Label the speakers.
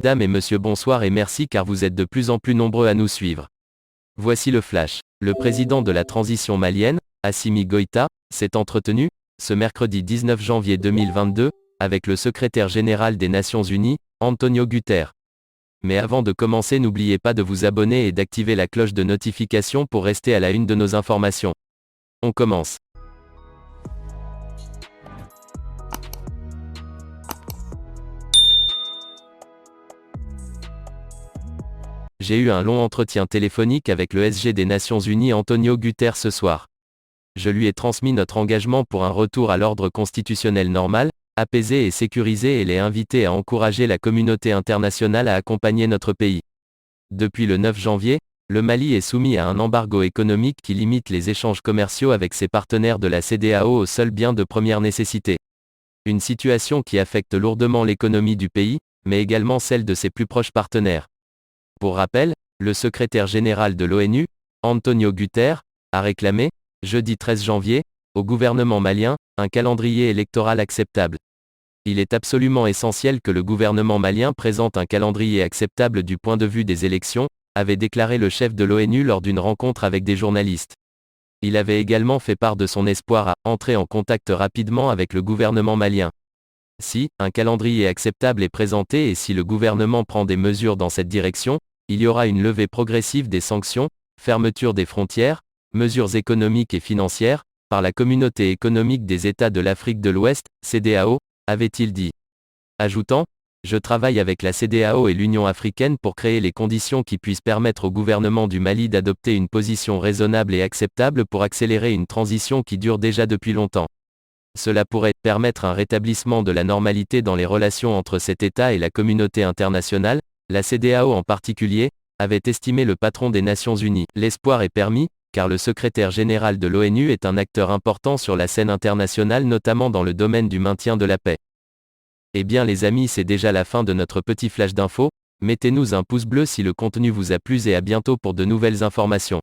Speaker 1: Mesdames et messieurs, bonsoir et merci car vous êtes de plus en plus nombreux à nous suivre. Voici le flash. Le président de la transition malienne, Assimi Goïta, s'est entretenu, ce mercredi 19 janvier 2022, avec le secrétaire général des Nations Unies, Antonio Guterres. Mais avant de commencer, n'oubliez pas de vous abonner et d'activer la cloche de notification pour rester à la une de nos informations. On commence. J'ai eu un long entretien téléphonique avec le SG des Nations Unies Antonio Guterres ce soir. Je lui ai transmis notre engagement pour un retour à l'ordre constitutionnel normal, apaisé et sécurisé et l'ai invité à encourager la communauté internationale à accompagner notre pays. Depuis le 9 janvier, le Mali est soumis à un embargo économique qui limite les échanges commerciaux avec ses partenaires de la CEDEAO aux seuls biens de première nécessité. Une situation qui affecte lourdement l'économie du pays, mais également celle de ses plus proches partenaires. Pour rappel, le secrétaire général de l'ONU, Antonio Guterres, a réclamé, jeudi 13 janvier, au gouvernement malien, un calendrier électoral acceptable. Il est absolument essentiel que le gouvernement malien présente un calendrier acceptable du point de vue des élections, avait déclaré le chef de l'ONU lors d'une rencontre avec des journalistes. Il avait également fait part de son espoir à entrer en contact rapidement avec le gouvernement malien. Si un calendrier acceptable est présenté et si le gouvernement prend des mesures dans cette direction, il y aura une levée progressive des sanctions, fermeture des frontières, mesures économiques et financières, par la Communauté économique des États de l'Afrique de l'Ouest, CEDEAO, avait-il dit. Ajoutant, je travaille avec la CEDEAO et l'Union africaine pour créer les conditions qui puissent permettre au gouvernement du Mali d'adopter une position raisonnable et acceptable pour accélérer une transition qui dure déjà depuis longtemps. Cela pourrait permettre un rétablissement de la normalité dans les relations entre cet État et la communauté internationale, la CEDEAO en particulier, avait estimé le patron des Nations Unies. L'espoir est permis, car le secrétaire général de l'ONU est un acteur important sur la scène internationale, notamment dans le domaine du maintien de la paix. Eh bien les amis, c'est déjà la fin de notre petit flash d'infos. Mettez-nous un pouce bleu si le contenu vous a plu et à bientôt pour de nouvelles informations.